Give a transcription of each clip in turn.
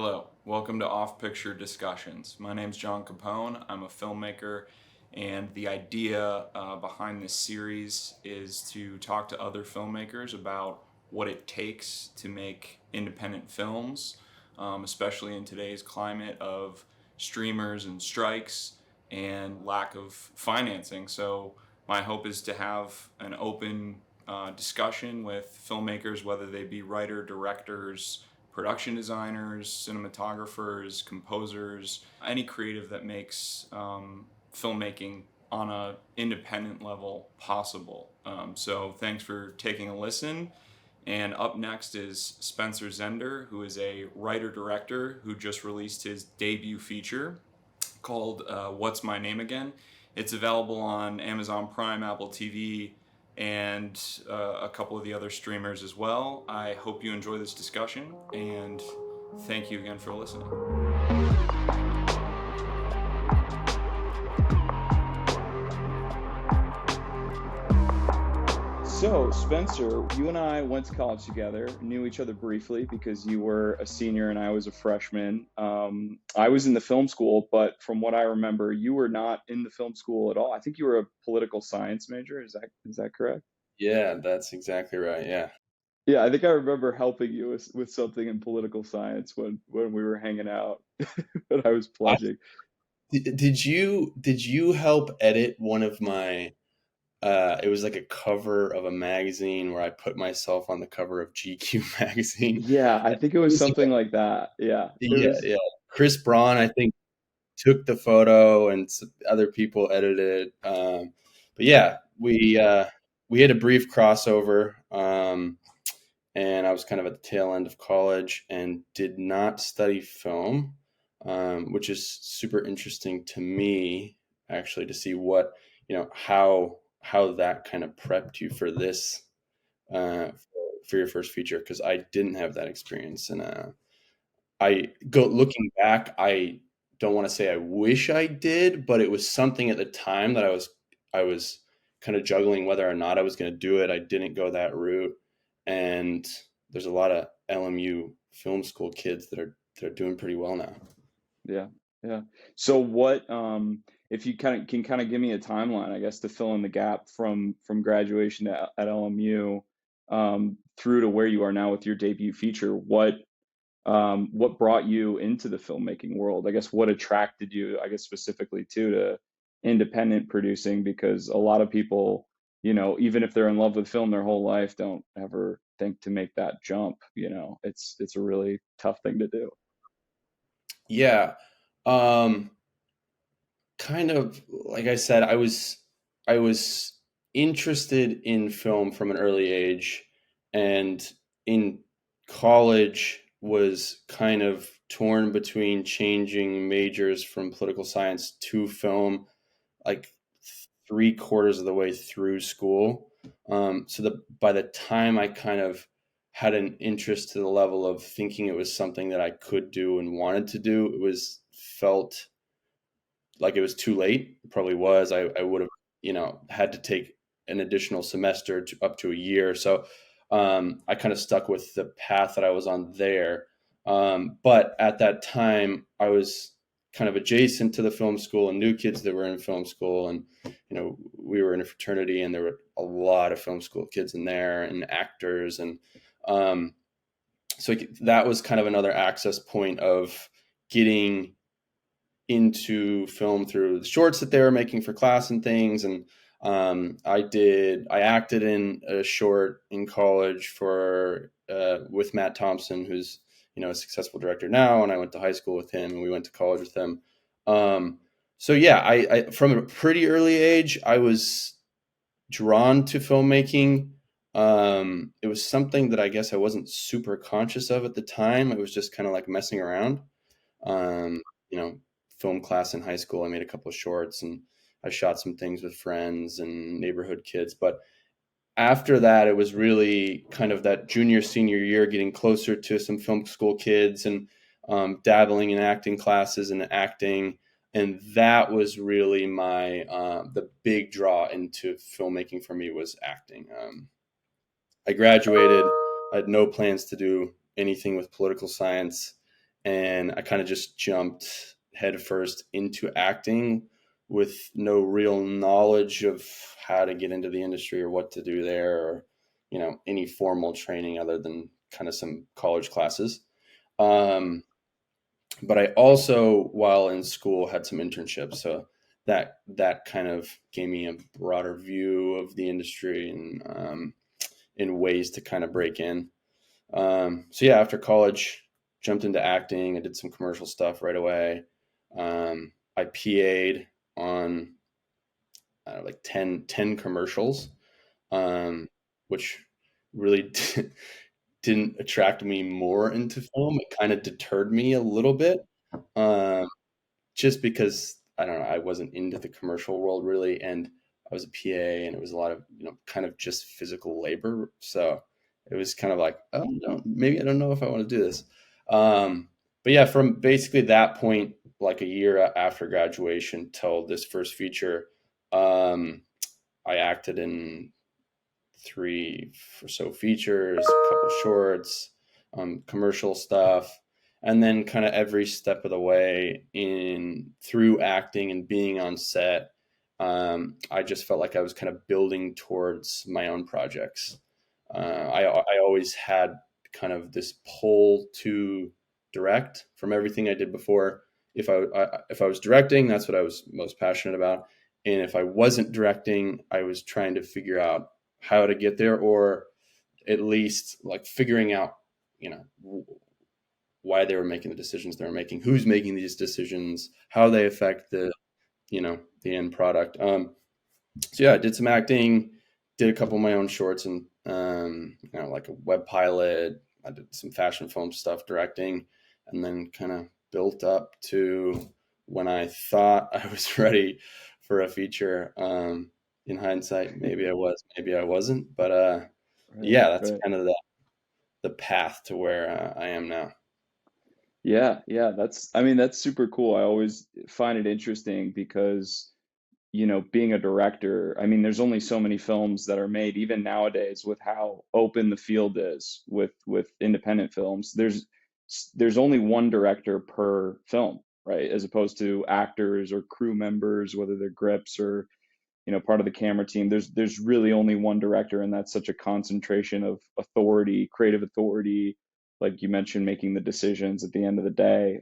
Hello, welcome to Off Picture Discussions. My name's John Capone. I'm a filmmaker, and the idea behind this series is to talk to other filmmakers about what it takes to make independent films, especially in today's climate of streamers and strikes and lack of financing. So, my hope is to have an open discussion with filmmakers, whether they be writer, directors, production designers, cinematographers, composers, any creative that makes filmmaking on a independent level possible. So thanks for taking a listen. And up next is Spencer Zender, who is a writer-director who just released his debut feature called What's My Name Again? It's available on Amazon Prime, Apple TV, and a couple of the other streamers as well. I hope you enjoy this discussion, and thank you again for listening. So, Spencer, you and I went to college together, knew each other briefly because you were a senior and I was a freshman. I was in the film school, but from what I remember, you were not in the film school at all. I think you were a political science major. Is that correct? Yeah, that's exactly right. Yeah. Yeah, I think I remember helping you with something in political science when we were hanging out when I was I, pledging. did you help edit one of my it was like a cover of a magazine where I put myself on the cover of GQ magazine. Yeah, I think it It was was like something like that. Yeah, it yeah, was. yeah. Chris Braun, I think, took the photo and other people edited it. But yeah, we had a brief crossover. And I was kind of at the tail end of college and did not study film, which is super interesting to me, actually, to see what how that kind of prepped you for this uh, for your first feature, because I didn't have that experience, and I go looking back, I don't want to say I wish I did, but it was something at the time that I was kind of juggling whether or not I was going to do it. I didn't go that route, and there's a lot of LMU film school kids that are doing pretty well now. Yeah, yeah. So what, if you kind of give me a timeline, I guess, to fill in the gap from graduation at LMU, through to where you are now with your debut feature, what brought you into the filmmaking world? I guess what attracted you, I guess specifically to independent producing, because a lot of people, even if they're in love with film their whole life, don't ever think to make that jump. It's a really tough thing to do. Yeah. Um, Kind of like I said, I was interested in film from an early age, and in college was kind of torn between changing majors from political science to film, like three-quarters of the way through school. So by the time I kind of had an interest to the level of thinking it was something that I could do and wanted to do, it was felt like it was too late. It probably was. I would have, had to take an additional semester to up to a year. So I kind of stuck with the path that I was on there. But at that time, I was kind of adjacent to the film school and knew kids that were in film school. And, we were in a fraternity and there were a lot of film school kids in there and actors. And um, so that was kind of another access point of getting into film through the shorts that they were making for class and things. And I acted in a short in college for with Matt Thompson, who's a successful director now, and I went to high school with him and we went to college with him. So yeah, I from a pretty early age I was drawn to filmmaking. It was something that I guess I wasn't super conscious of at the time. It was just kind of like messing around. um, you know, Film class in high school. I made a couple of shorts and I shot some things with friends and neighborhood kids. But after that, it was really kind of that junior, senior year, getting closer to some film school kids and dabbling in acting classes and acting. And that was really my the big draw into filmmaking for me was acting. I graduated. I had no plans to do anything with political science, and I kind of just jumped headfirst into acting with no real knowledge of how to get into the industry or what to do there, or any formal training other than kind of some college classes. Um, but I also, while in school, had some internships, so that kind of gave me a broader view of the industry and in ways to kind of break in. So yeah, after college, jumped into acting. I did some commercial stuff right away. I PA'd on like 10 commercials, um, which really didn't attract me more into film. It kind of deterred me a little bit, um, just because I don't know, I wasn't into the commercial world really, and I was a PA, and it was a lot of kind of just physical labor. So it was kind of like, oh no, maybe I don't know if I want to do this. But yeah, from basically that point, like a year after graduation till this first feature, um, I acted in three or so features, a couple shorts, commercial stuff, and then kind of every step of the way in through acting and being on set, I just felt like I was kind of building towards my own projects. I always had kind of this pull to direct from everything I did before. If I was directing, that's what I was most passionate about, and if I wasn't directing, I was trying to figure out how to get there, or at least like figuring out, you know, why they were making the decisions they were making, who's making these decisions, how they affect the end product. So yeah, I did some acting, did a couple of my own shorts, and like a web pilot. I did some fashion film stuff directing, and then kind of built up to when I thought I was ready for a feature. In hindsight, maybe I was, maybe I wasn't, but Right, yeah, that's right. kind of the path to where I am now. Yeah, yeah, I mean, that's super cool. I always find it interesting because, being a director, I mean, there's only so many films that are made, even nowadays, with how open the field is with independent films. There's only one director per film, right? As opposed to actors or crew members, whether they're grips or part of the camera team. There's really only one director, and that's such a concentration of authority, creative authority, like you mentioned, making the decisions at the end of the day.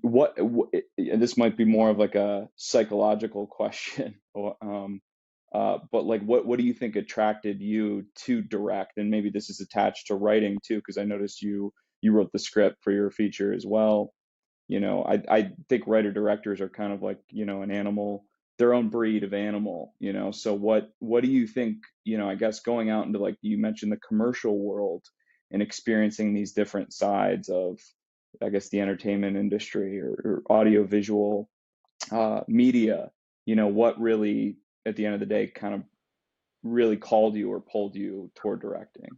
What and this might be more of like a psychological question, but like what do you think attracted you to direct? And maybe this is attached to writing too, because I noticed you wrote the script for your feature as well. I think writer directors are kind of like, an animal, their own breed of animal, so what do you think, I guess going out into, like you mentioned, the commercial world and experiencing these different sides of, I guess, the entertainment industry, or audio visual media, what really at the end of the day kind of really called you or pulled you toward directing?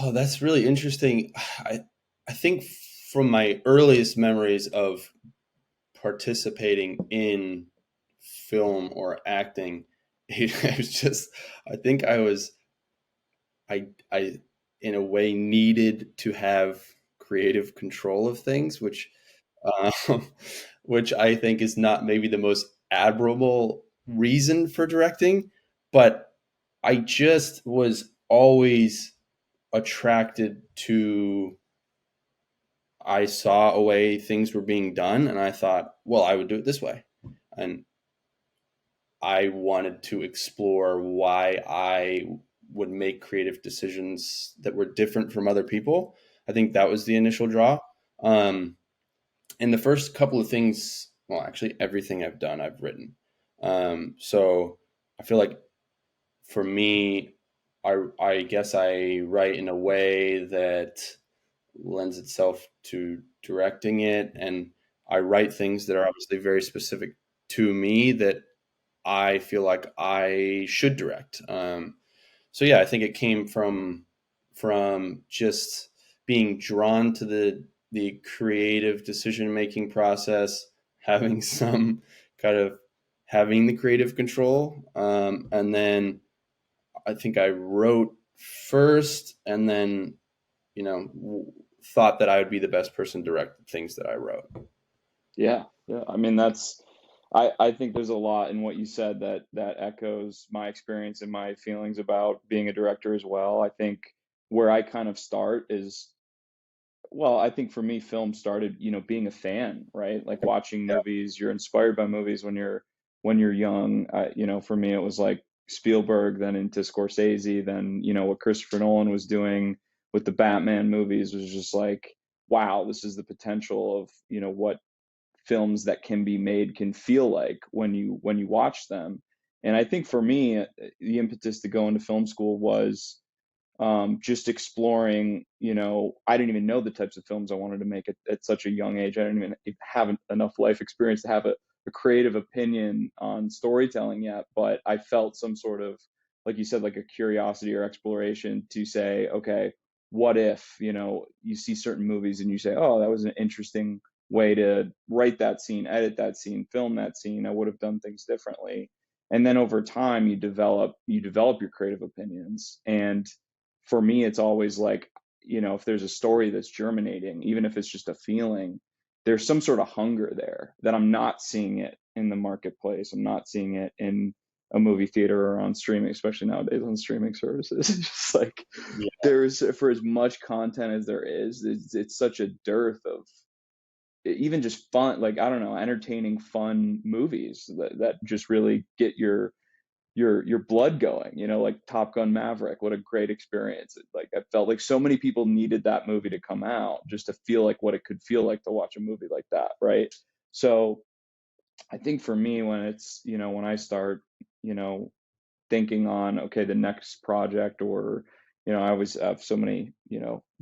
Oh, that's really interesting. I think from my earliest memories of participating in film or acting, it was just, I think I in a way needed to have creative control of things, um, which I think is not maybe the most admirable reason for directing, but I just was always attracted to, I saw a way things were being done, and I thought, well, I would do it this way. And I wanted to explore why I would make creative decisions that were different from other people. I think that was the initial draw. Um, and the first couple of things, well, actually, everything I've done, I've written. So I feel like for me, I guess I write in a way that lends itself to directing it, and I write things that are obviously very specific to me that I feel like I should direct. So yeah, I think it came from just being drawn to the creative decision making process, having some kind of having the creative control, and then I think I wrote first, and then thought that I would be the best person to direct the things that I wrote. Yeah, yeah. I mean, I think there's a lot in what you said that echoes my experience and my feelings about being a director as well. I think where I kind of start is, well, I think for me, film started, being a fan, right? Like watching Yeah, movies. You're inspired by movies when you're young. For me, it was like Spielberg, then into Scorsese, then what Christopher Nolan was doing with the Batman movies was just like, wow, this is the potential of what films that can be made can feel like when you watch them. And I think for me, the impetus to go into film school was just exploring. I didn't even know the types of films I wanted to make at such a young age. I didn't even have enough life experience to have a creative opinion on storytelling yet, but I felt some sort of, like you said, like a curiosity or exploration to say, okay, what if, you see certain movies and you say, oh, that was an interesting way to write that scene, edit that scene, film that scene. I would have done things differently. And then over time you develop your creative opinions. And for me, it's always like, if there's a story that's germinating, even if it's just a feeling, there's some sort of hunger there that I'm not seeing it in the marketplace. I'm not seeing it in a movie theater or on streaming, especially nowadays on streaming services. It's just like yeah, there's, for as much content as there is, it's such a dearth of even just fun, like, I don't know, entertaining, fun movies that just really get your blood going, like Top Gun Maverick. What a great experience. Like, I felt like so many people needed that movie to come out just to feel like what it could feel like to watch a movie like that, right? So I think for me, when I start, you know, thinking on, okay, the next project, or I always have so many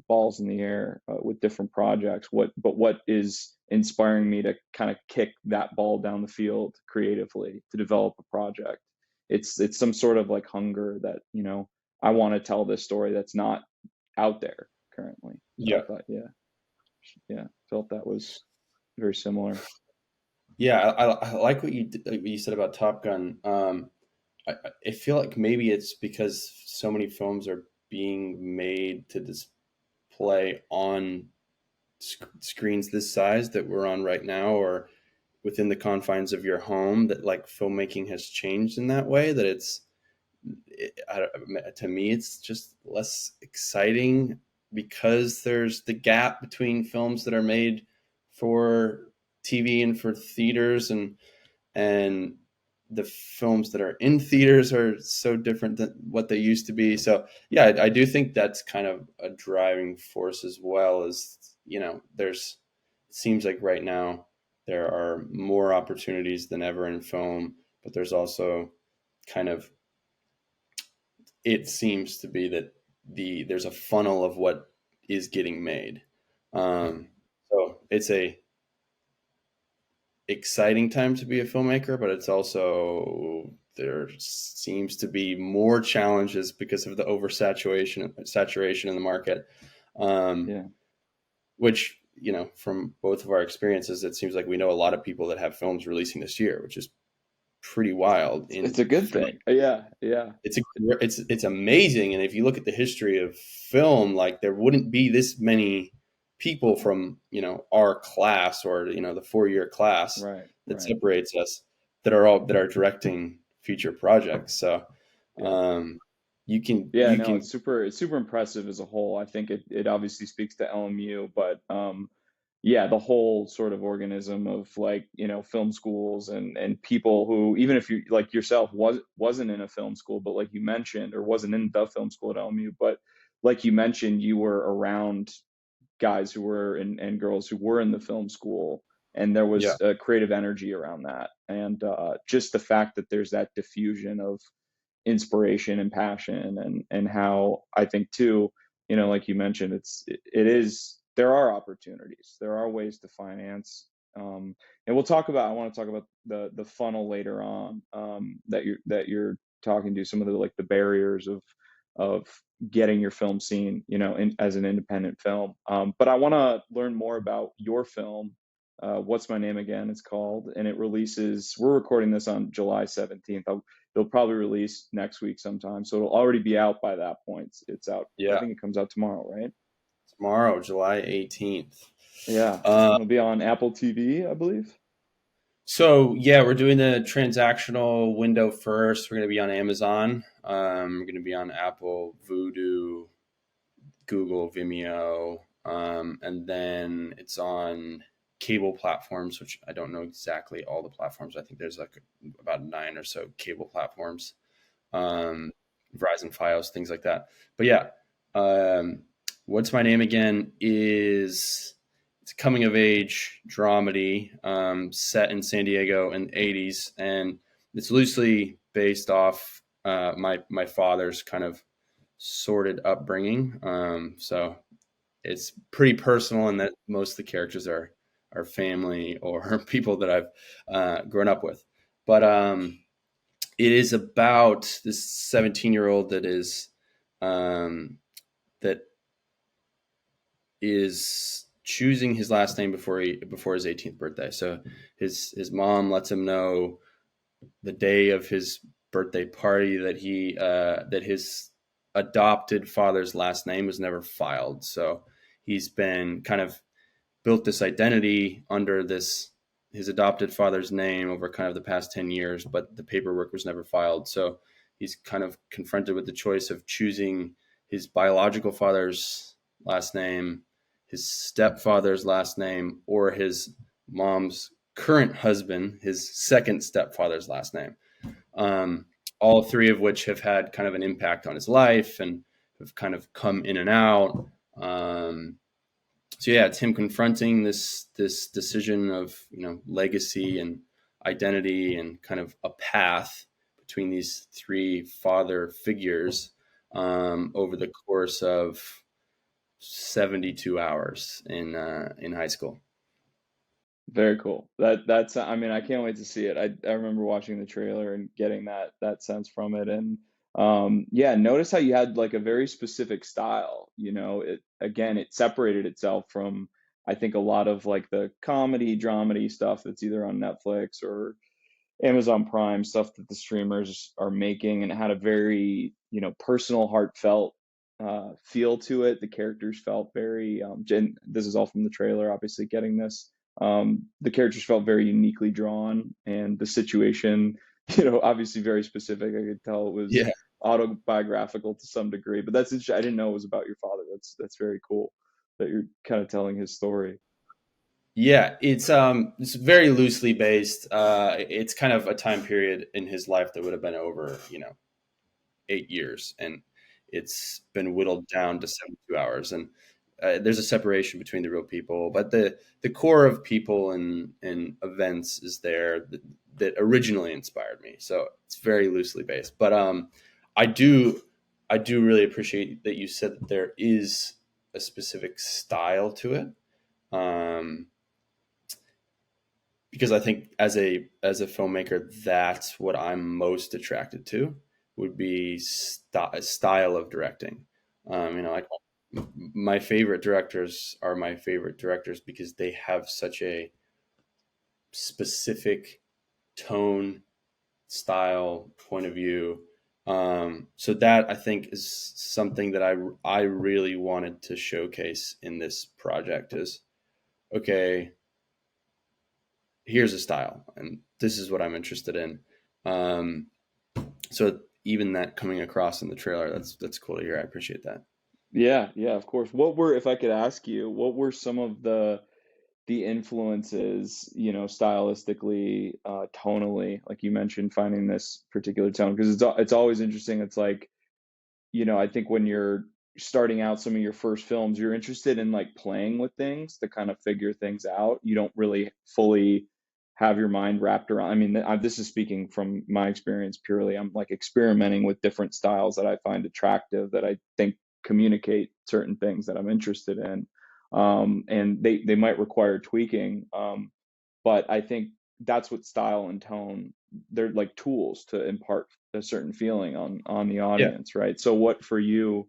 balls in the air with different projects. What is inspiring me to kind of kick that ball down the field creatively to develop a project? It's some sort of like hunger that I want to tell this story that's not out there currently. So I yeah, thought, yeah, yeah, felt that was very similar. yeah. I like what you said about Top Gun. I feel like maybe it's because so many films are being made to display on screens this size that we're on right now, or within the confines of your home, that like filmmaking has changed in that way, that to me it's just less exciting because there's the gap between films that are made for TV and for theaters, and the films that are in theaters are so different than what they used to be. So yeah, I do think that's kind of a driving force as well. As there's, it seems like right now there are more opportunities than ever in film, but there's also kind of, it seems to be that there's a funnel of what is getting made. So it's a exciting time to be a filmmaker, but it's also, there seems to be more challenges because of the saturation in the market. Um, Yeah, which, from both of our experiences, it seems like we know a lot of people that have films releasing this year, which is pretty wild. it's a good thing. Yeah, yeah, It's amazing, and if you look at the history of film, like there wouldn't be this many people from our class, or the 4-year class right, that right. separates us, that are directing feature projects. So Yeah. um, Yeah, you no, can it's super impressive as a whole. I think it obviously speaks to LMU, but yeah, the whole sort of organism of, like, film schools and people who, even if you, like yourself, wasn't in a film school, but like you mentioned, or wasn't in the film school at LMU, but like you mentioned, you were around guys who were, and girls who were in the film school, and there yeah, was a creative energy around that. And just the fact that there's that diffusion of inspiration and passion, and how I think too, like you mentioned, it is, there are opportunities, there are ways to finance. And I want to talk about the funnel later on, that you're talking to, some of the, like, the barriers of getting your film seen, as an independent film. But I want to learn more about your film. What's My Name Again? It's called, and it releases. We're recording this on July 17th. It'll probably release next week sometime, so it'll already be out by that point. It's out. I yeah. think it comes out tomorrow, right? tomorrow, July 18th. Yeah, Uh, it'll be on Apple TV, I believe. so yeah, we're doing the transactional window first. We're going to be on Amazon. We're going to be on Apple, Vudu, Google, Vimeo, and then it's on cable platforms, which I don't know exactly all the platforms. I think there's like about 9 or so cable platforms, um, Verizon, Fios, things like that. But yeah, um, what's my name again? It's a coming of age dramedy set in San Diego in the 80s, and it's loosely based off my father's kind of sordid upbringing. So it's pretty personal in that most of the characters are family or people that I've grown up with. But it is about this 17-year-old um, that is choosing his last name before his 18th birthday. So his mom lets him know the day of his birthday party that his adopted father's last name was never filed. So he's been kind of built this identity under this his adopted father's name over kind of the past 10 years, but the paperwork was never filed. So he's kind of confronted with the choice of choosing his biological father's last name, his stepfather's last name, or his mom's current husband, his second stepfather's last name. Um, all three of which have had kind of an impact on his life and have kind of come in and out. So yeah, it's him confronting this decision of legacy and identity and kind of a path between these three father figures over the course of 72 hours in high school. Very cool. That's I mean, I can't wait to see it. I remember watching the trailer and getting that sense from it. And yeah, notice how you had like a very specific style, it again, it separated itself from I think a lot of like the comedy, dramedy stuff that's either on Netflix or Amazon Prime stuff that the streamers are making, and it had a very, personal, heartfelt feel to it. The characters felt very, this is all from the trailer, obviously getting this. The characters felt very uniquely drawn, and the situation, obviously very specific. I could tell it was Yeah. autobiographical to some degree, but that's interesting. I didn't know it was about your father. That's very cool that you're kind of telling his story. Yeah, it's very loosely based. It's kind of a time period in his life that would have been over, 8 years, and it's been whittled down to 72 hours. And there's a separation between the real people, but the core of people and events is there that originally inspired me. So it's very loosely based. But I do I do really appreciate that you said that there is a specific style to it. Um, because I think as a filmmaker, that's what I'm most attracted to would be style of directing. Like my favorite directors are my favorite directors because they have such a specific tone, style, point of view. So that I think is something that I really wanted to showcase in this project is okay, here's a style and this is what I'm interested in. Um, so even that coming across in the trailer, that's cool to hear. I appreciate that. Yeah, yeah, of course. If I could ask you, what were some of the influences, stylistically, tonally, like you mentioned, finding this particular tone? Because it's always interesting. It's like, I think when you're starting out some of your first films, you're interested in like playing with things to kind of figure things out. You don't really fully have your mind wrapped around. I mean, this is speaking from my experience purely. I'm like experimenting with different styles that I find attractive, that I think communicate certain things that I'm interested in. And they might require tweaking. But I think that's what style and tone, they're like tools to impart a certain feeling on the Yeah, audience, right? So what for you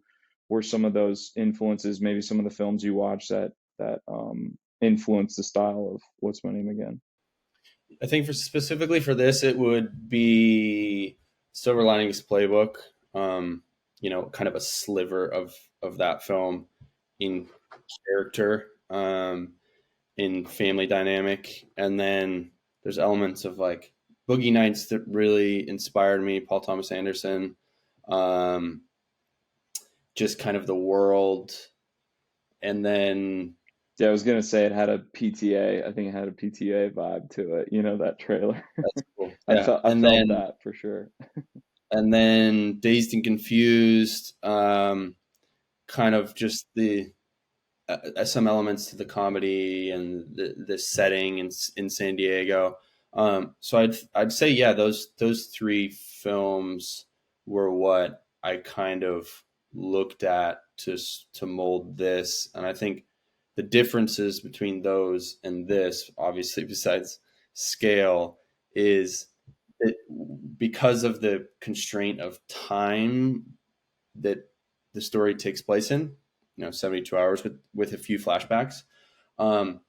were some of those influences, maybe some of the films you watched that influenced the style of What's My Name Again? I think for specifically for this, it would be Silver Linings Playbook. Kind of a sliver of that film in character in family dynamic, and then there's elements of like Boogie Nights that really inspired me. Paul Thomas Anderson, um, just kind of the world, and then Yeah, I was gonna say it had a PTA. I think it had a PTA vibe to it. You know, that trailer. that's cool. I Yeah, felt I felt that for sure. and then Dazed and Confused, kind of just the some elements to the comedy and the setting in San Diego. So I'd say yeah, those three films were what I kind of looked at to mold this, and I think the differences between those and this, obviously besides scale, is that because of the constraint of time that the story takes place in, 72 hours with a few flashbacks. Um,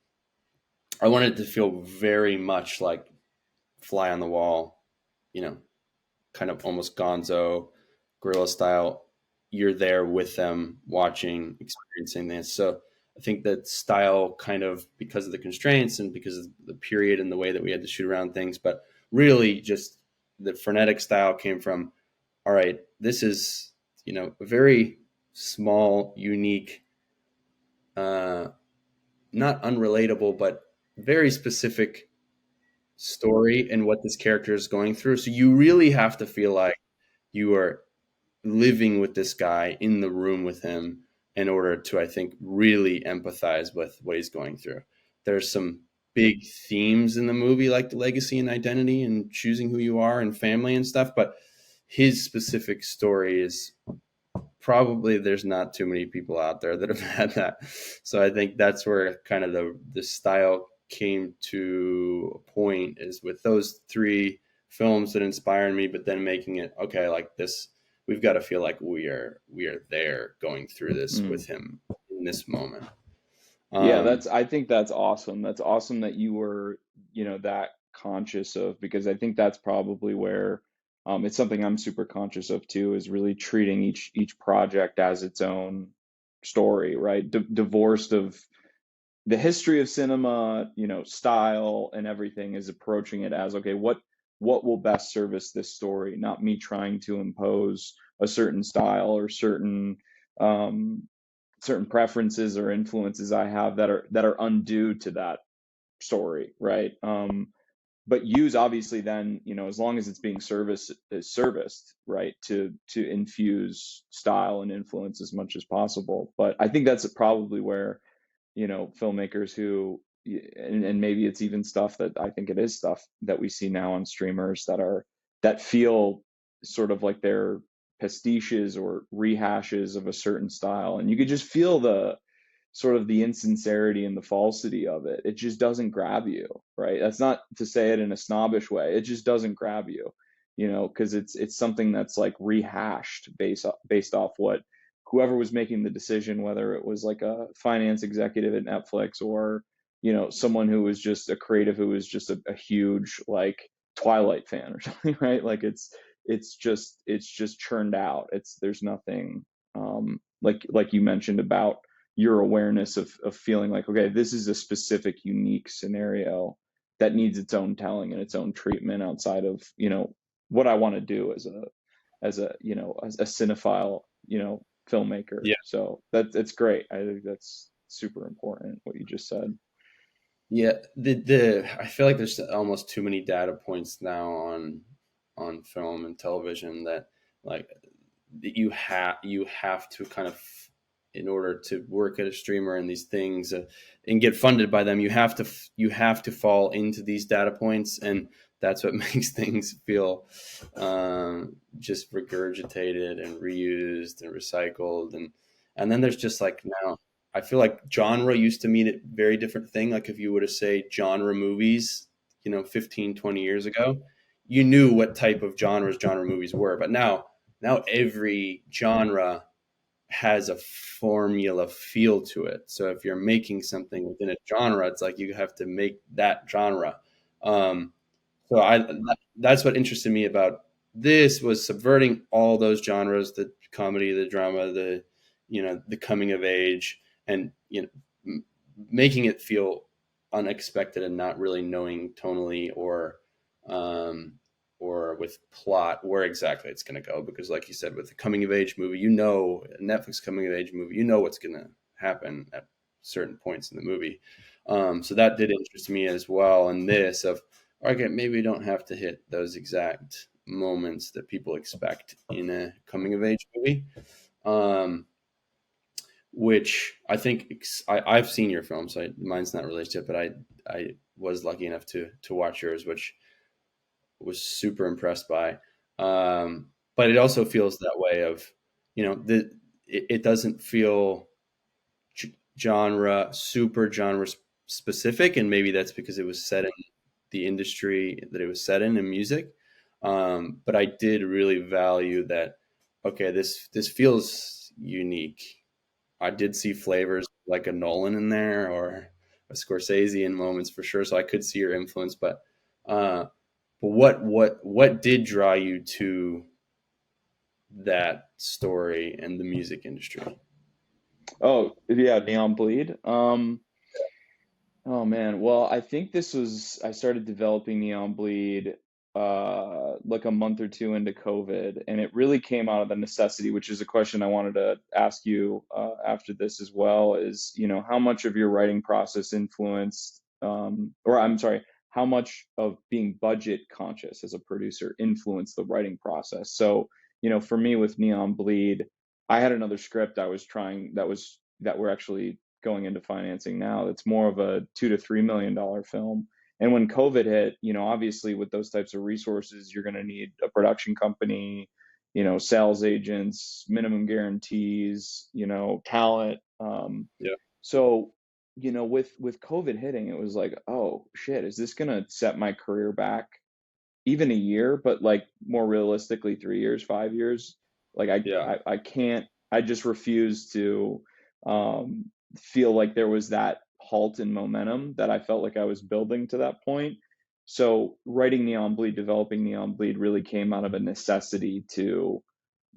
I wanted it to feel very much like fly on the wall, you know, kind of almost gonzo guerrilla style. You're there with them watching, experiencing this. So I think that style kind of because of the constraints and because of the period and the way that we had to shoot around things, but really just the frenetic style came from, all right, this is, a very small, unique, uh, not unrelatable, but very specific story and what this character is going through. So you really have to feel like you are living with this guy in the room with him in order to, I think, really empathize with what he's going through. There's some big themes in the movie, like the legacy and identity and choosing who you are and family and stuff, but his specific story is probably there's not too many people out there that have had that. So I think that's where kind of the style came to a point, is with those three films that inspired me, but then making it okay, like this, we've got to feel like we are there going through this Mm. with him in this moment. Yeah, Um, I think that's awesome. That's awesome that you were, that conscious of, because I think that's probably where it's something I'm super conscious of too, is really treating each project as its own story, right? Divorced of the history of cinema, style and everything, is approaching it as, okay, what will best service this story, not me trying to impose a certain style or um, certain preferences or influences I have that are undue to that story, right? But use, obviously, then, as long as it's being serviced, right, to infuse style and influence as much as possible. But I think that's probably where, filmmakers who, and maybe it's even stuff that I think it is stuff that we see now on streamers that feel sort of like they're pastiches or rehashes of a certain style, and you could just feel the sort of the insincerity and the falsity of it. It just doesn't grab you, right? That's not to say it in a snobbish way. It just doesn't grab you, because it's something that's like rehashed based off what whoever was making the decision, whether it was like a finance executive at Netflix, or someone who was just a creative, who was just a huge like Twilight fan or something, right? Like it's just churned out. There's nothing like you mentioned about your awareness of feeling like, okay, this is a specific, unique scenario that needs its own telling and its own treatment outside of, what I want to do as a cinephile, filmmaker. yeah, So that's great. I think that's super important what you just said. yeah. The I feel like there's almost too many data points now on film and television that like you have to kind of, in order to work at a streamer and these things, and get funded by them, you have to fall into these data points, and that's what makes things feel just regurgitated and reused and recycled, and then there's just like now I feel like genre used to mean a very different thing. Like if you were to say genre movies, 15, 20 years ago, you knew what type of genre movies were, but now every genre has a formula feel to it. So if you're making something within a genre, it's like you have to make that genre. Um, so that's what interested me about this, was subverting all those genres: the comedy, the drama, the coming of age, and making it feel unexpected and not really knowing tonally um, or with plot where exactly it's going to go. Because, like you said, with a coming of age movie, a Netflix coming of age movie, what's going to happen at certain points in the movie. So that did interest me as well. And this of, okay, maybe we don't have to hit those exact moments that people expect in a coming of age movie. Um, which I think I've seen your film, so mine's not released yet, but I was lucky enough to watch yours, which was super impressed by. But it also feels that way of, it doesn't feel super genre specific, and maybe that's because it was set in the industry that it was set in music. But I did really value that. Okay, this feels unique. I did see flavors like a Nolan in there or a Scorsese in moments for sure. So I could see your influence, uh, but what did draw you to that story and the music industry? Oh, yeah, Neon Bleed. Oh man, well, I think I started developing Neon Bleed like a month or two into COVID, and it really came out of the necessity, which is a question I wanted to ask you after this as well, is, how much of your writing process influenced, or I'm sorry, how much of being budget conscious as a producer influenced the writing process? So, for me with Neon Bleed, I had another script I was trying that we're actually going into financing now. That's more of a $2 to $3 million film. And when COVID hit, obviously with those types of resources, you're going to need a production company, sales agents, minimum guarantees, talent. Yeah, So, with COVID hitting, it was like, oh shit, is this going to set my career back even a year, but like more realistically, 3 years, 5 years? Like yeah, I can't, I just refuse to um, feel like there was that halt in momentum that I felt like I was building to that point. So writing Neon Bleed, developing Neon Bleed really came out of a necessity to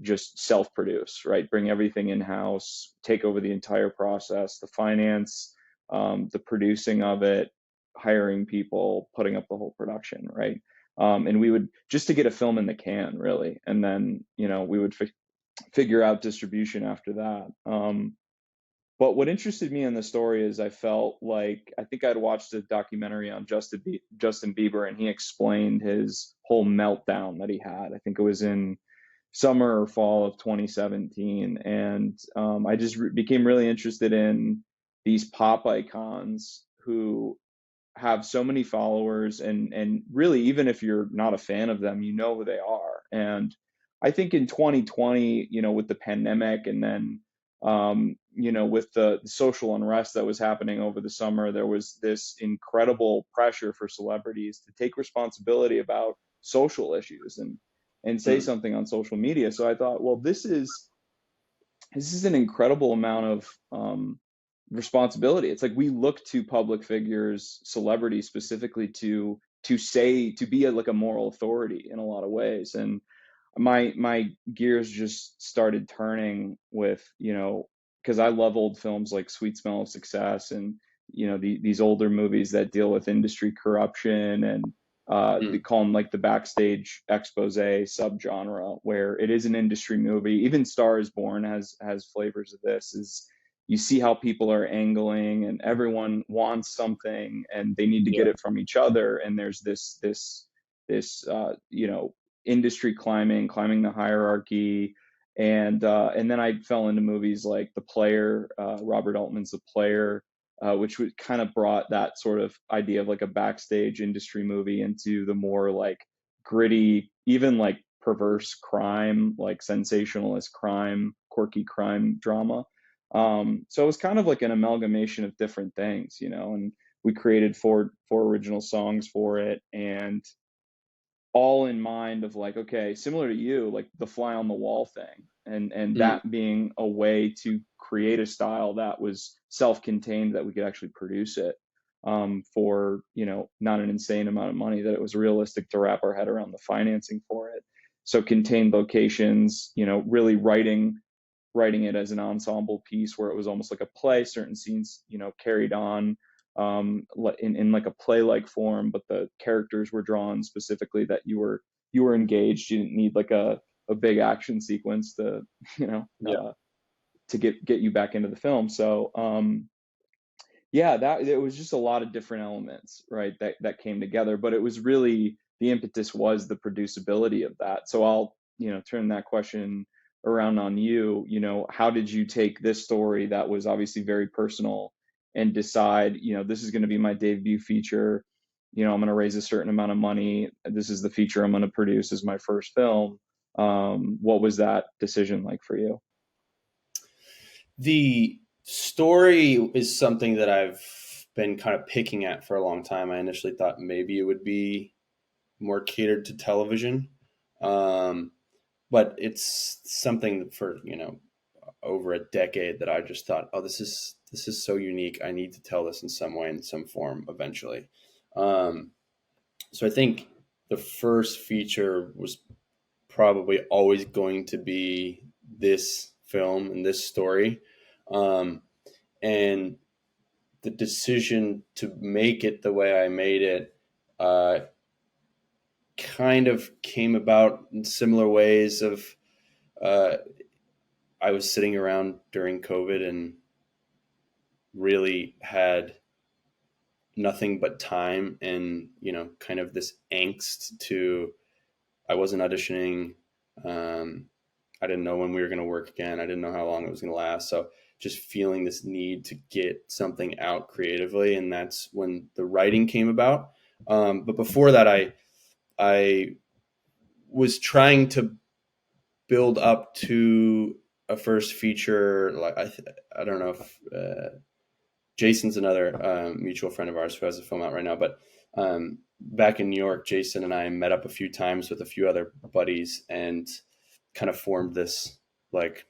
just self-produce, right? Bring everything in-house, take over the entire process, the finance, the producing of it, hiring people, putting up the whole production, right? And we would just to get a film in the can, really, and then we would figure out distribution after that. But what interested me in the story is I felt like I think I'd watched a documentary on Justin Bieber, and he explained his whole meltdown that he had. I think it was in summer or fall of 2017, and I just became really interested in these pop icons who have so many followers, and really, even if you're not a fan of them, you know who they are. And I think in 2020, with the pandemic, and then with the social unrest that was happening over the summer, there was this incredible pressure for celebrities to take responsibility about social issues and say mm, something on social media. So I thought, well, this is an incredible amount of responsibility. It's like we look to public figures, celebrities specifically, to be like a moral authority in a lot of ways. And my gears just started turning with, because I love old films like Sweet Smell of Success, and these older movies that deal with industry corruption, and they mm, call them like the backstage expose subgenre, where it is an industry movie. Even Star is Born has flavors of this. Is you see how people are angling, and everyone wants something, and they need to get yeah, it from each other, and there's this industry climbing the hierarchy. And then I fell into movies like The Player, Robert Altman's The Player, which would kind of brought that sort of idea of like a backstage industry movie into the more like gritty, even like perverse crime, like sensationalist crime, quirky crime drama. So it was kind of like an amalgamation of different things, and we created four original songs for it, and all in mind of like, okay, similar to you, like the fly on the wall thing, and mm, that being a way to create a style that was self-contained, that we could actually produce it for not an insane amount of money, that it was realistic to wrap our head around the financing for it. So contained locations, really writing it as an ensemble piece where it was almost like a play, certain scenes, carried on in like a play-like form, but the characters were drawn specifically that you were engaged. You didn't need like a big action sequence to, you know, Yeah. to get you back into the film. So yeah, that it was just a lot of different elements, right, that came together. But it was really, the impetus was the producibility of that. So I'll, turn that question around on you. How did you take this story that was obviously very personal and decide, this is going to be my debut feature, I'm going to raise a certain amount of money, this is the feature I'm going to produce as my first film. What was that decision like for you? The story is something that I've been kind of picking at for a long time. I initially thought maybe it would be more catered to television, um, but it's something for over a decade that I just thought, oh, this is so unique. I need to tell this in some way, in some form, eventually. Um, so I think the first feature was probably always going to be this film and this story. Um, and the decision to make it the way I made it uh, kind of came about in similar ways of uh, I was sitting around during COVID and really had nothing but time and kind of this angst to I wasn't auditioning. um, I didn't know when we were going to work again. I didn't know how long it was going to last. So just feeling this need to get something out creatively, and that's when the writing came about. But before that, I was trying to build up to a first feature. Like I don't know if Jason's another mutual friend of ours who has a film out right now, but back in New York, Jason and I met up a few times with a few other buddies and kind of formed this like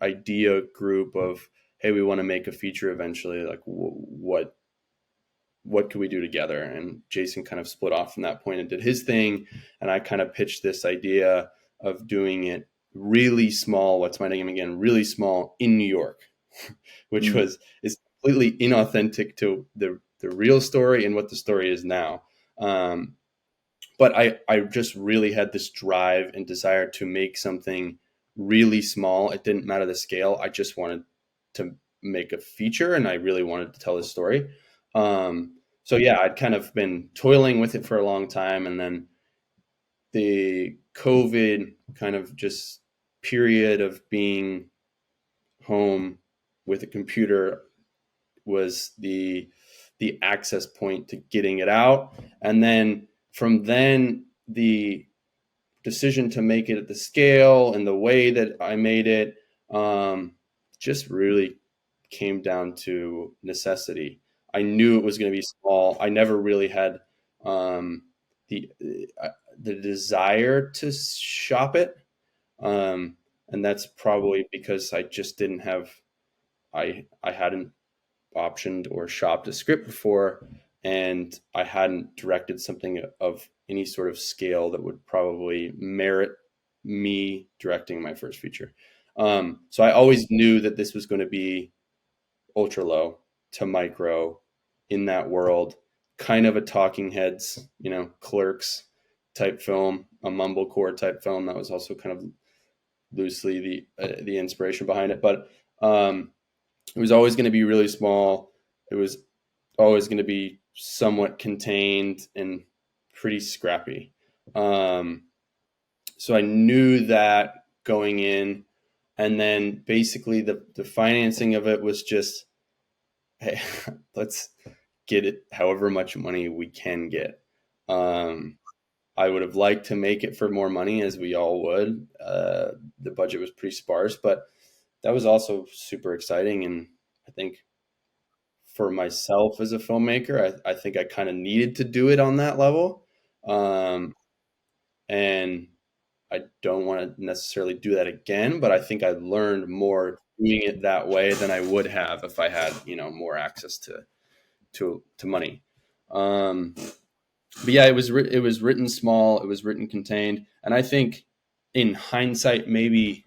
idea group of, hey, we want to make a feature eventually. Like, what could we do together? And Jason kind of split off from that point and did his thing, and I kind of pitched this idea of doing it really small. What's my name again? Really small in New York, which Mm, is completely inauthentic to the real story and what the story is now. Um, but I just really had this drive and desire to make something really small. It didn't matter the scale. I just wanted to make a feature, and I really wanted to tell this story. So yeah, I'd kind of been toiling with it for a long time, and then the COVID kind of just period of being home with a computer was the access point to getting it out. And then from then, the decision to make it at the scale and the way that I made it just really came down to necessity. I knew it was going to be small. I never really had um, the the desire to shop it, um, and that's probably because I just didn't have I hadn't optioned or shopped a script before, and I hadn't directed something of any sort of scale that would probably merit me directing my first feature. So I always knew that this was going to be ultra low to micro in that world, kind of a Talking Heads, Clerks type film, a mumblecore type film. That was also kind of loosely the inspiration behind it, but it was always going to be really small. It was always going to be somewhat contained and pretty scrappy. Um, so I knew that going in, and then basically the financing of it was just, hey, let's get it however much money we can get. Um, I would have liked to make it for more money, as we all would. The budget was pretty sparse, but that was also super exciting. And I think for myself as a filmmaker, I think I kind of needed to do it on that level. Um, and I don't want to necessarily do that again, but I think I learned more doing it that way than I would have if I had, more access to money. Um, but yeah, it was written small, it was written contained, and I think in hindsight, maybe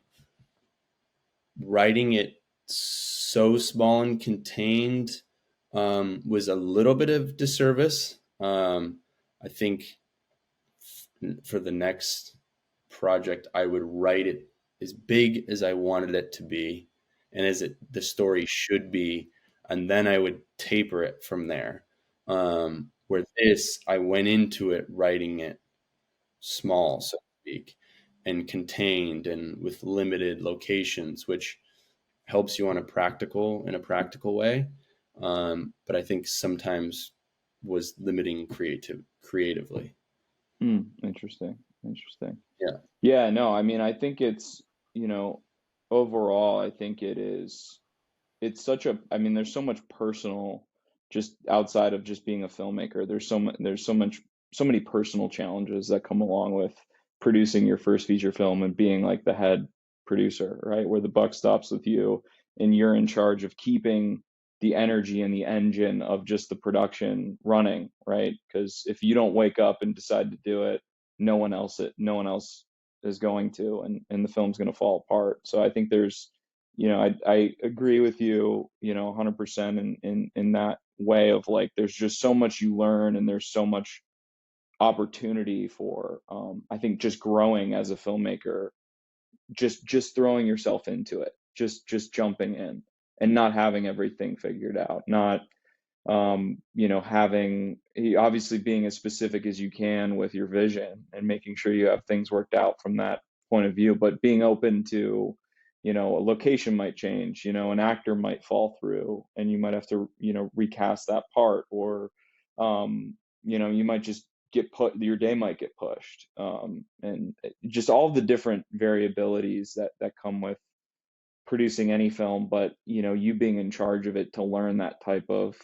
writing it so small and contained was a little bit of disservice. I think for the next project, I would write it as big as I wanted it to be and the story should be, and then I would taper it from there. Where this, I went into it writing it small, so to speak, and contained and with limited locations, which helps you in a practical way. But I think sometimes was limiting creatively. Interesting. Interesting. Yeah. Yeah, no, I mean, I think it's, you know, overall, I think it's such a, I mean, there's so much personal, just outside of just being a filmmaker. There's so many personal challenges that come along with producing your first feature film and being like the head producer, right? Where the buck stops with you and you're in charge of keeping the energy and the engine of just the production running, right? Because if you don't wake up and decide to do it, no one else is going to, and the film's going to fall apart. So I think there's, I agree with you, 100% in that way of like, there's just so much you learn and there's so much opportunity for, I think just growing as a filmmaker, just throwing yourself into it, just jumping in and not having everything figured out, not having obviously being as specific as you can with your vision and making sure you have things worked out from that point of view, but being open to, a location might change, an actor might fall through and you might have to, recast that part, or, you might just your day might get pushed. And just all the different variabilities that come with producing any film, but you being in charge of it to learn that type of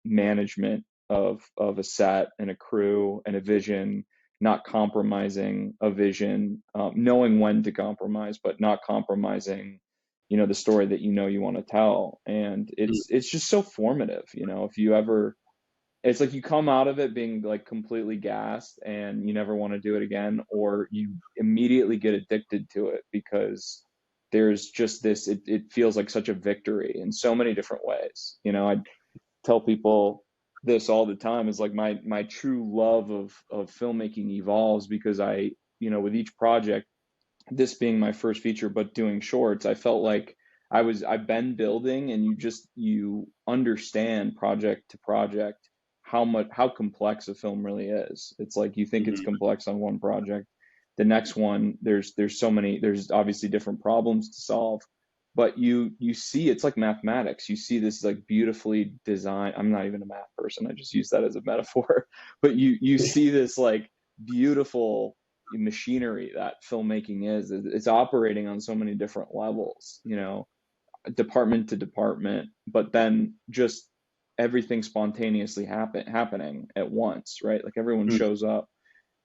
management of a set and a crew and a vision, not compromising a vision, knowing when to compromise, but not compromising, the story that you want to tell. And it's just so formative. If you ever, it's like you come out of it being like completely gassed and you never want to do it again, or you immediately get addicted to it because there's just this, it feels like such a victory in so many different ways. I tell people this all the time, is like my true love of filmmaking evolves because with each project, this being my first feature, but doing shorts, I felt like I've been building, and you understand project to project how complex a film really is. It's like you think it's Mhm. complex on one project. The next one, there's obviously different problems to solve, but you see it's like mathematics. You see this like beautifully designed. I'm not even a math person. I just use that as a metaphor. But you see this like beautiful machinery that filmmaking is. It's operating on so many different levels, department to department, but then just everything spontaneously happening at once, right? Like everyone shows up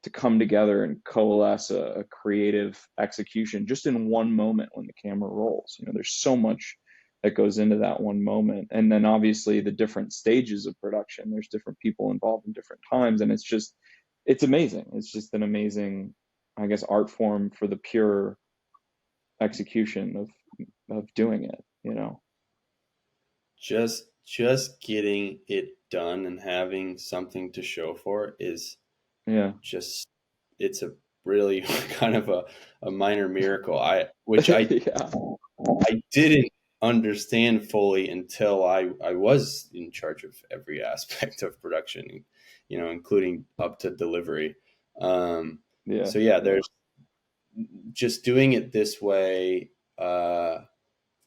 to come together and coalesce a creative execution just in one moment when the camera rolls. There's so much that goes into that one moment. And then obviously the different stages of production, there's different people involved in different times. And it's amazing. It's just an amazing, I guess, art form for the pure execution of doing it. Just getting it done and having something to show for it is Yeah. just, it's a really kind of a minor miracle. Which I Yeah. I didn't understand fully until I was in charge of every aspect of production, including up to delivery. Um, Yeah. so yeah, there's just doing it this way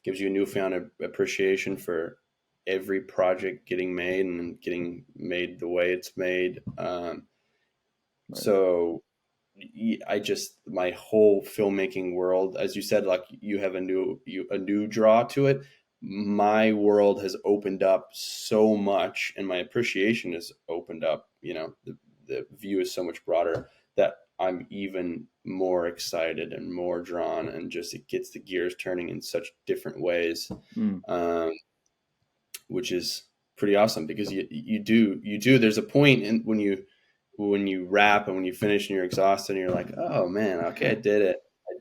gives you a newfound appreciation for every project getting made and getting made the way it's made. Right. So I just, my whole filmmaking world, as you said, like you have a new draw to it. My world has opened up so much, and my appreciation has opened up. The view is so much broader that I'm even more excited and more drawn, and just it gets the gears turning in such different ways, Mm. um, which is pretty awesome because you do. There's a point in when you wrap and when you finish and you're exhausted and you're like, oh man, okay, I did it.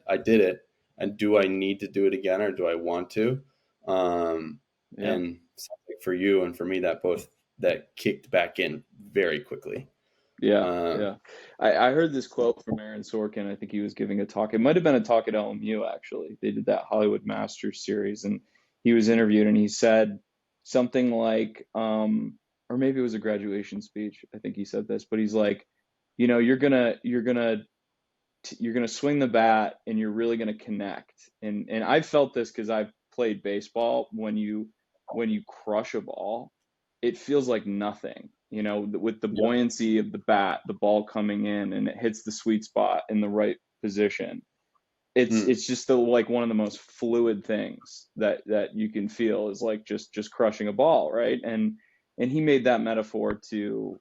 I did it. and do I need to do it again or do I want to? Um, Yeah. and something for you and for me that both that kicked back in very quickly. Yeah, Um, yeah. I heard this quote from Aaron Sorkin. I think he was giving a talk. It might have been a talk at LMU, actually. They did that Hollywood Masters series, and he was interviewed, and he said something like, or maybe it was a graduation speech. I think he said this, but he's like, you're gonna swing the bat, and you're really gonna connect. And I've felt this because I've played baseball. When you crush a ball, it feels like nothing. With the yeah. buoyancy of the bat, the ball coming in and it hits the sweet spot in the right position. It's Mm, it's just like one of the most fluid things that you can feel is like just crushing a ball, right? And he made that metaphor to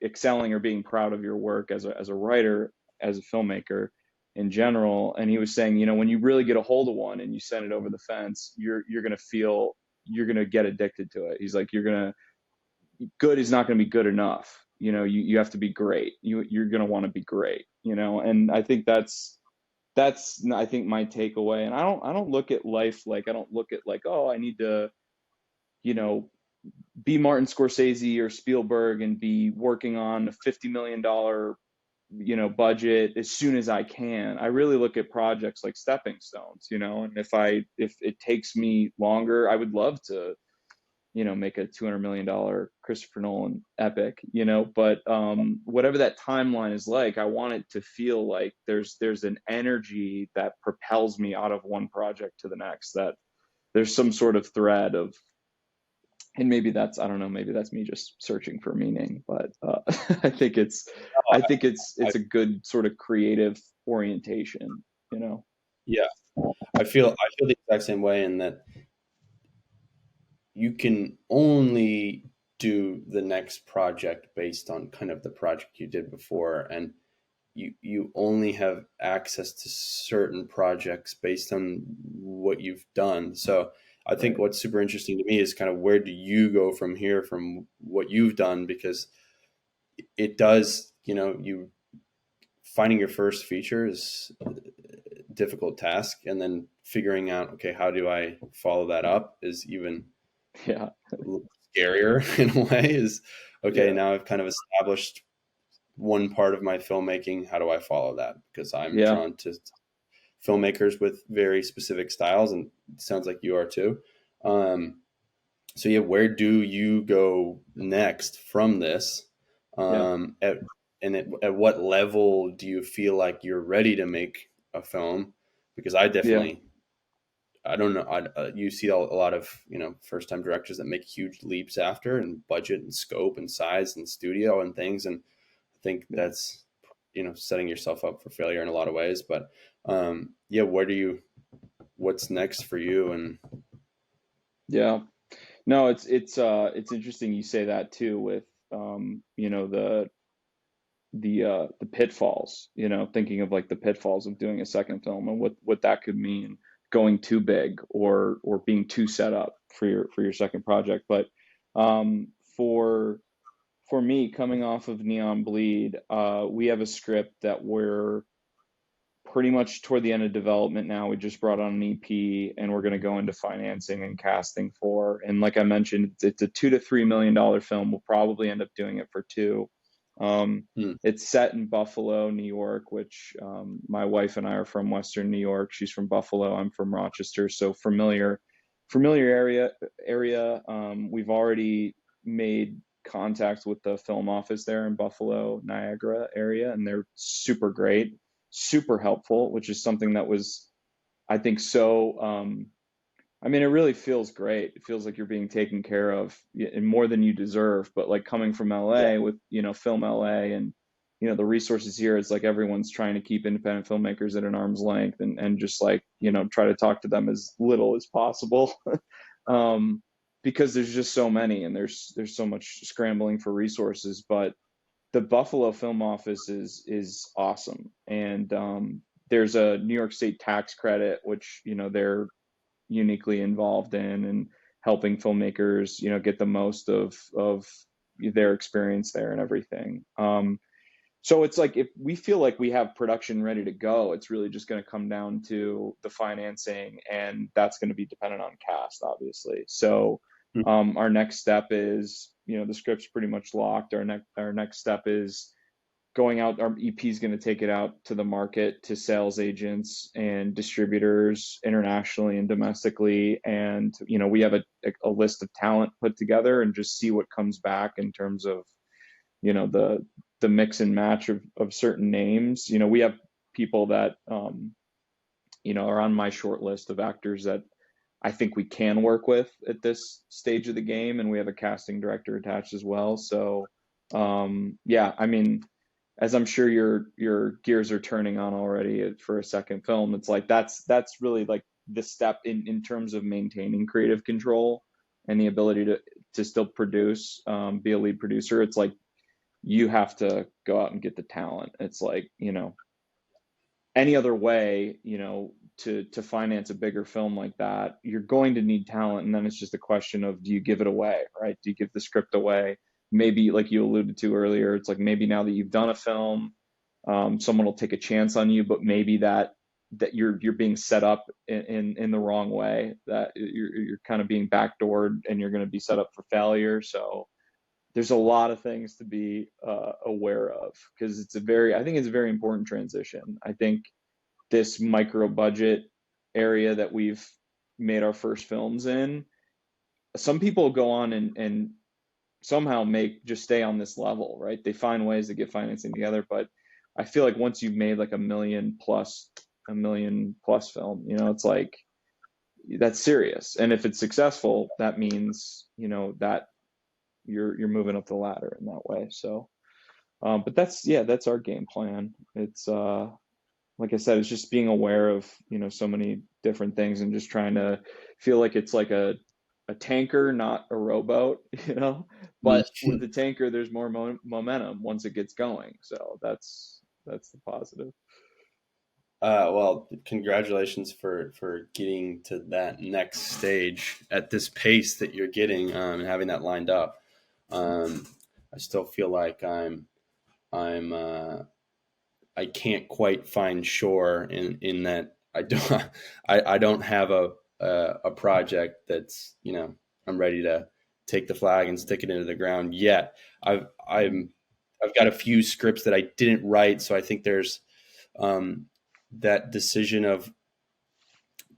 excelling or being proud of your work as a writer, as a filmmaker in general. And he was saying, when you really get a hold of one and you send it over the fence, you're gonna feel, you're gonna get addicted to it. He's like, good is not gonna be good enough. You have to be great. You're gonna want to be great. And I think that's I think my takeaway. And I don't look at life like, I don't look at like, oh, I need to, you know, be Martin Scorsese or Spielberg and be working on a $50 million budget as soon as I can. I really look at projects like stepping stones, and if it takes me longer, I would love to make a $200 million Christopher Nolan epic, but whatever that timeline is like, I want it to feel like there's an energy that propels me out of one project to the next, that there's some sort of thread of, and maybe that's, I don't know, maybe that's me just searching for meaning, but I think it's, I think it's I, it's a good sort of creative orientation, yeah, I feel the exact same way in that you can only do the next project based on kind of the project you did before, and you only have access to certain projects based on what you've done. So I think Right. what's super interesting to me is kind of where do you go from here from what you've done, because it does, you finding your first feature is a difficult task, and then figuring out, okay, how do I follow that up is even Yeah. scarier in a way. Is okay, Yeah. now I've kind of established one part of my filmmaking. How do I follow that? Because I'm Yeah. drawn to filmmakers with very specific styles, and it sounds like you are too. Um, so yeah, where do you go next from this? Yeah. At, and at what level do you feel like you're ready to make a film? Because Yeah. I don't know. You see a lot of first time directors that make huge leaps after and budget and scope and size and studio and things, and I think Yeah. that's setting yourself up for failure in a lot of ways. But yeah, what's next for you? And Yeah. No, it's interesting you say that too, with the pitfalls, thinking of like the pitfalls of doing a second film and what that could mean, going too big or being too set up for your second project. But um for for me, coming off of Neon Bleed, we have a script that we're pretty much toward the end of development now. We just brought on an EP, and we're going to go into financing and casting for. And like I mentioned, it's a $2 to $3 million film. We'll probably end up doing it for two. hmm, It's set in Buffalo, New York, which my wife and I are from Western New York. She's from Buffalo. I'm from Rochester, so familiar area. We've already made contact with the film office there in Buffalo, Niagara area, and they're super great, super helpful, which is something that was, I think, so. I mean, it really feels great. It feels like you're being taken care of and more than you deserve. But like coming from yeah, LA with, Film LA, and, the resources here, it's like everyone's trying to keep independent filmmakers at an arm's length, and just like, try to talk to them as little as possible. um, because there's just so many, and there's so much scrambling for resources. But the Buffalo Film Office is awesome. And there's a New York State tax credit, which, they're uniquely involved in, and helping filmmakers, get the most of their experience there and everything. So it's like if we feel like we have production ready to go, it's really just going to come down to the financing, and that's going to be dependent on cast, obviously. So our next step is, the script's pretty much locked. Our next step is going out. Our EP is going to take it out to the market, to sales agents and distributors internationally and domestically, and we have a list of talent put together, and just see what comes back in terms of the mix and match of certain names. We have people that are on my short list of actors that I think we can work with at this stage of the game, and we have a casting director attached as well. So yeah, I mean, as I'm sure your gears are turning on already for a second film, it's like that's really like the step in terms of maintaining creative control and the ability to still produce, be a lead producer. It's like you have to go out and get the talent. It's like, any other way, to finance a bigger film like that, you're going to need talent. And then it's just a question of, do you give it away, right? Do you give the script away? Maybe, like you alluded to earlier, it's like maybe now that you've done a film, someone will take a chance on you, but maybe that you're being set up in the wrong way, that you're kind of being backdoored, and you're going to be set up for failure. So there's a lot of things to be aware of, because I think it's a very important transition. I think this micro budget area that we've made our first films in, some people go on and somehow just stay on this level, right? They find ways to get financing together, but I feel like once you've made like a million plus film, it's like, that's serious. And if it's successful, that means, that you're moving up the ladder in that way. So, but that's our game plan. It's like I said, it's just being aware of so many different things, and just trying to feel like it's like a tanker, not a rowboat, But with the tanker, there's more momentum once it gets going. So that's the positive. Well, congratulations for getting to that next stage at this pace that you're getting, and having that lined up. I still feel like I'm I can't quite find shore in that I don't I don't have a project that's I'm ready to take the flag and stick it into the ground yet. I've got a few scripts that I didn't write, so I think there's that decision of,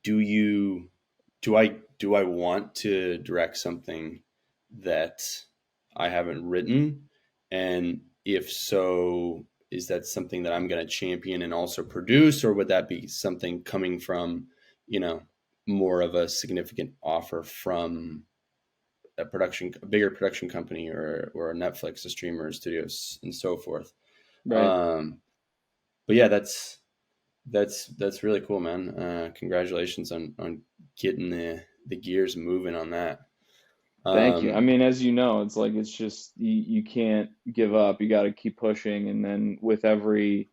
do I want to direct something that I haven't written, and if so, is that something that I'm going to champion and also produce, or would that be something coming from more of a significant offer from a bigger production company, or a Netflix, a streamer, a studios, and so forth. Right. But yeah, that's really cool, man. Congratulations on getting the gears moving on that. Thank you. I Um, mean, as you know, it's like, it's just, you can't give up. You got to keep pushing, and then with every,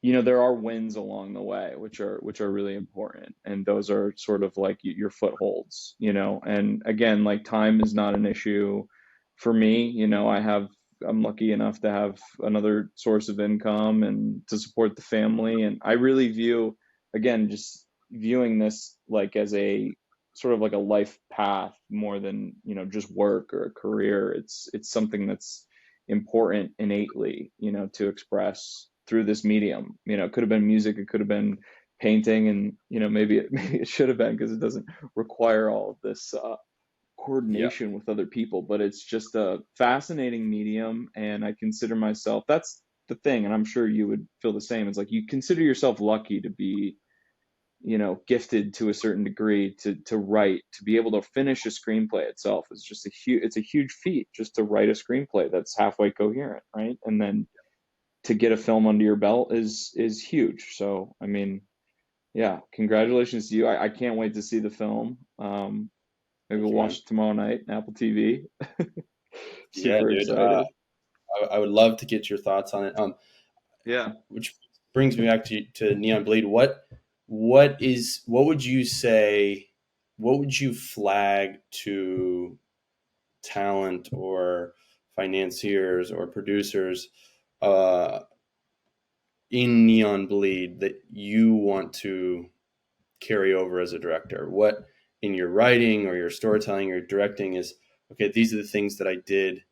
there are wins along the way, which are really important, and those are sort of like your footholds. And again, like, time is not an issue for me. I'm lucky enough to have another source of income and to support the family, and I really view, again, just viewing this like as a sort of like a life path more than just work or a career. It's something that's important innately, to express through this medium. It could have been music, it could have been painting, and maybe it maybe it should have been, because it doesn't require all of this yeah, coordination with other people. But it's just a fascinating medium, and I consider myself, that's the thing, and I'm sure you would feel the same. It's like, you consider yourself lucky to be gifted to a certain degree, to write, to be able to finish a screenplay itself is just it's a huge feat, just to write a screenplay that's halfway coherent, right? And then to get a film under your belt is huge. So I mean, yeah, congratulations to you. I can't wait to see the film. Maybe thank we'll you, watch man. it tomorrow night on Apple TV. Yeah, Super dude. excited. I would love to get your thoughts on it. Yeah. Which brings me back to Neon Bleed. What would you say? What would you flag to talent or financiers or producers uh, in Neon Bleed that you want to carry over as a director? What in your writing or your storytelling or directing is, okay, these are the things that I did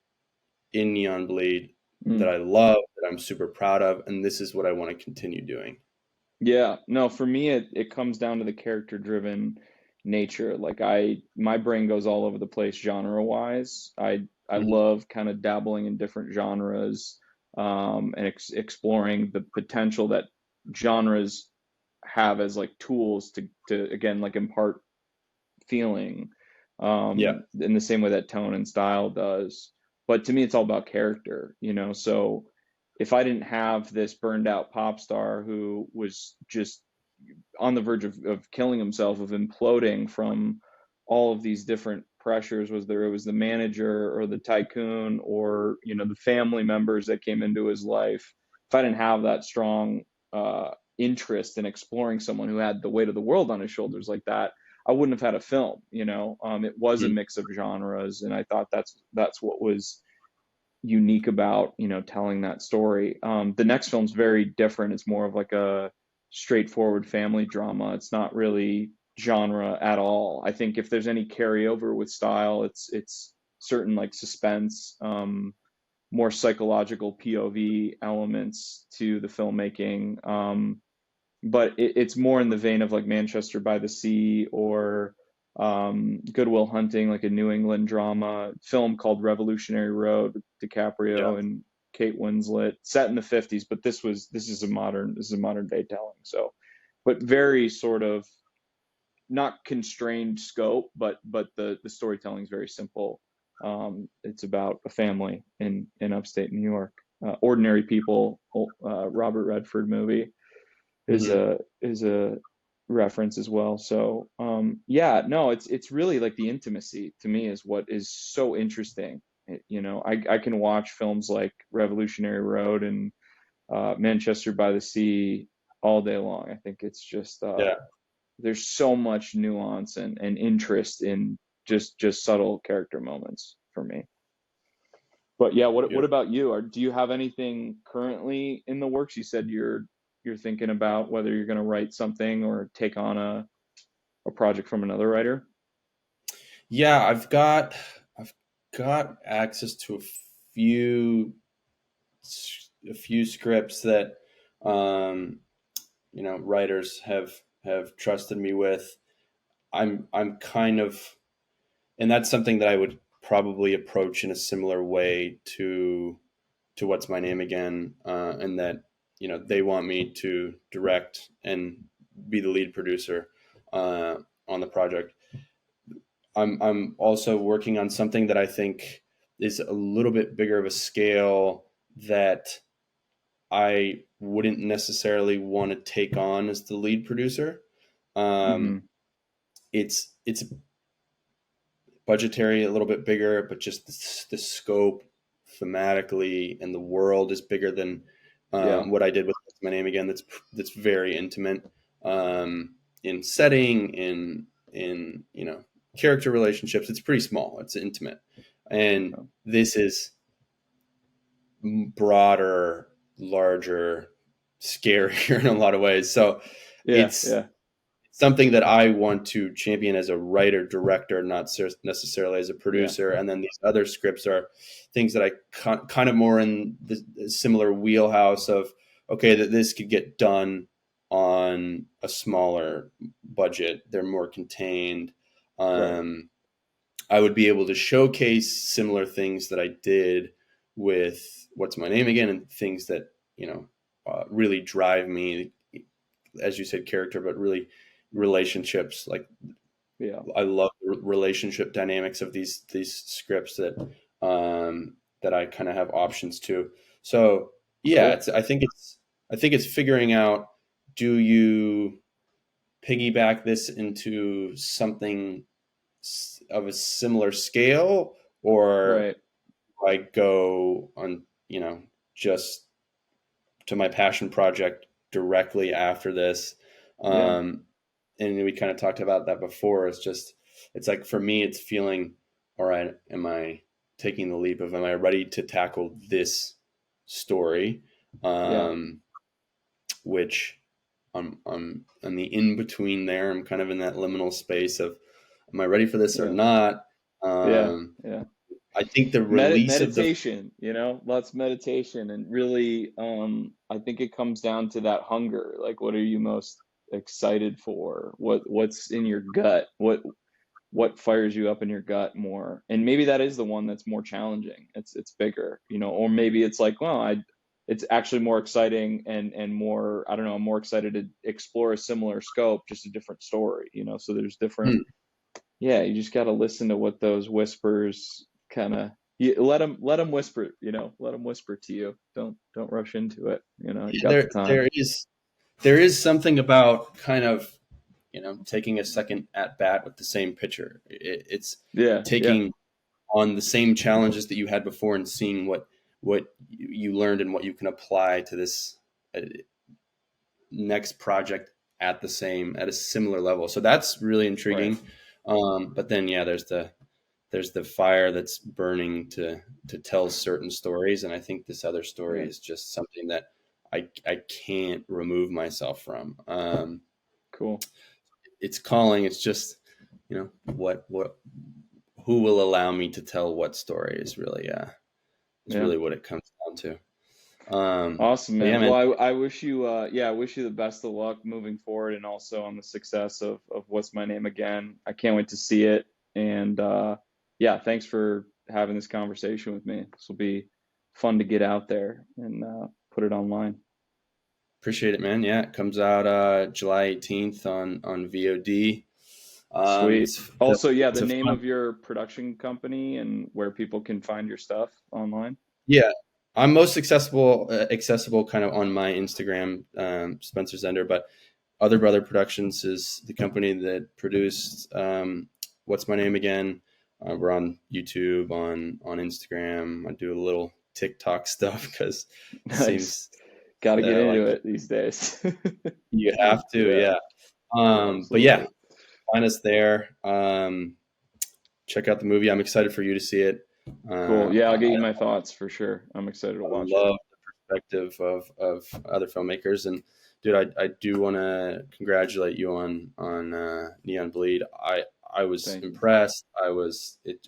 in Neon Bleed that Mm. I love, that I'm super proud of, and this is what I want to continue doing. Yeah, no, for me it comes down to the character driven nature. Like my brain goes all over the place genre wise. I Mhm. love kind of dabbling in different genres, and exploring the potential that genres have as like tools to again like impart feeling, Yeah. in the same way that tone and style does. But to me, it's all about character, you know. So if I didn't have this burned out pop star who was just on the verge of killing himself, of imploding from all of these different pressures, was there it was the manager or the tycoon or the family members that came into his life. If I didn't have that strong interest in exploring someone who had the weight of the world on his shoulders like that, I wouldn't have had a film. It was a Mhm. mix of genres, and I thought that's what was unique about telling that story. The next film's very different. It's more of like a straightforward family drama. It's not really genre at all. I think if there's any carryover with style, it's certain like suspense, more psychological POV elements to the filmmaking. But it's more in the vein of like Manchester by the Sea or Good Will Hunting, like a New England drama film called Revolutionary Road with Yeah. DiCaprio and Kate Winslet, set in the 50s. But this is a modern day telling. So, but very sort of not constrained scope, but the storytelling is very simple. It's about a family in upstate New York. Ordinary People, Robert Redford movie Hmm. is a reference as well. So yeah, no, it's really like the intimacy to me is what is so interesting. I can watch films like Revolutionary Road and Manchester by the Sea all day long. I think it's just Yeah. there's so much nuance and interest in just subtle character moments for me. But yeah, what Beautiful. about you? Do you have anything currently in the works? You said you're thinking about whether you're going to write something or take on a project from another writer. Yeah, I've got access to few a few scripts that um, writers have trusted me with. I'm kind of, and that's something that I would probably approach in a similar way to What's My Name Again, and that they want me to direct and be the lead producer uh, on the project. I'm also working on something that I think is a little bit bigger of a scale that I wouldn't necessarily want to take on as the lead producer. Um, Hmm. it's budgetary a little bit bigger, but just the scope thematically and the world is bigger than Yeah. what I did with What's My Name Again. That's very intimate in setting, in character relationships. It's pretty small. It's intimate, and this is broader, larger, scarier in a lot of ways. So Yeah. it's Yeah. something that I want to champion as a writer director, not necessarily as a Yeah. producer. And then these other scripts are things that I kind of more in the similar wheelhouse of, okay, that this could get done on a smaller budget. They're more contained. Right. Um, I would be able to showcase similar things that I did with What's My Name Again, and things that really drive me, as you said, character, but really relationships. Like Yeah. I love the relationship dynamics of these scripts that I kind of have options to. So yeah, Cool. it's I think it's figuring out, do you piggyback this into something of a similar scale, or Right. I go on just to my passion project directly after this. Yeah. Um, and we kind of talked about that before. It's like for me, it's feeling, all right, am I taking the leap of, am I ready to tackle this story, Yeah. which I'm in the in between there. I'm kind of in that liminal space of, am I ready for this or Yeah. not? Yeah. Um, Yeah. I think the release of the Meditation, lots of meditation, and really, I think it comes down to that hunger. Like, what are you most excited for? What's in your gut? What fires you up in your gut more? And maybe that is the one that's more challenging. It's bigger, or maybe it's like, well, it's actually more exciting and more, I don't know, I'm more excited to explore a similar scope, just a different story, So there's different, Hmm. yeah, you just got to listen to what those whispers kind of, you let them whisper, let them whisper to you. Don't rush into it. You got the there time. there is there is something about kind of, taking a second at bat with the same pitcher. It's Yeah. Yeah. taking on the same challenges that you had before and seeing what you learned and what you can apply to this next project at a similar level. So that's really Right. intriguing. But then, yeah, there's the fire that's burning to tell certain stories, and I think this other story Yeah. is just something that I can't remove myself from. Cool. It's calling. It's just, what who will allow me to tell what story is Yeah. really what it comes down to. Awesome, But yeah, man. man, Well, I wish you, I wish you the best of luck moving forward, and also on the success of What's My Name Again. I can't wait to see it. And yeah, thanks for having this conversation with me. This will be fun to get out there and put it online. appreciate it, man. Yeah, it comes out July 18th on VOD. Sweet. Also, yeah, It's the a name fun. of your production company and where people can find your stuff online. Yeah, I'm most accessible kind of on my Instagram, Spencer Zender, but Other Brother Productions is the company that produced What's My Name Again. We're on YouTube, on Instagram. I do a little TikTok stuff because it Nice. seems Got to get into like it these days. you have to, Yeah, yeah. But yeah, absolutely. find us there. Check out the movie. I'm excited for you to see it. Cool. Yeah, I'll get I you my thoughts for sure. I'm excited to watch it. love the perspective of other filmmakers. And dude, I do want to congratulate you on Neon Bleed. I was Thank you. impressed. It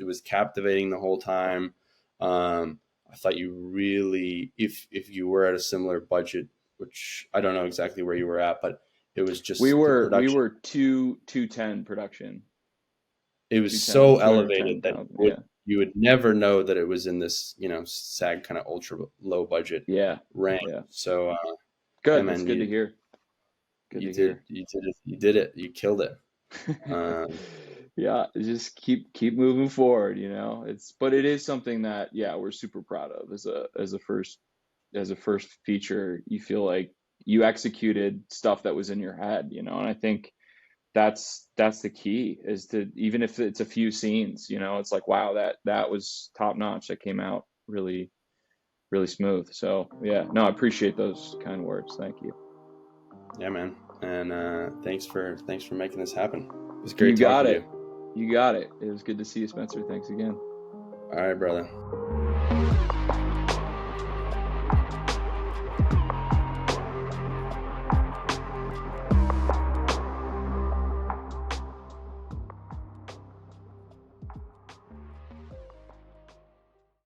was captivating the whole time. I thought you really, if you were at a similar budget, which I don't know exactly where you were at, but it was We just the were we production. were 210 production. It was 210, so elevated that 210,000. Yeah. you would never know that it was in this, SAG kind of ultra low budget Yeah. range. Yeah. So yeah, Good. That's man, good to hear. Good you to did hear. you did it, you did it, you killed it. Um, Yeah, just keep moving forward, but it is something that, yeah, we're super proud of as a first feature. You feel like you executed stuff that was in your head, and I think that's the key, is to, even if it's a few scenes, it's like, wow, that was top notch. That came out really, really smooth. So yeah, no, I appreciate those kind words. Thank you. yeah, man, and thanks for making this happen. It was You great got talking to it. you. You got it. It was good to see you, Spencer. Thanks again. All right, brother.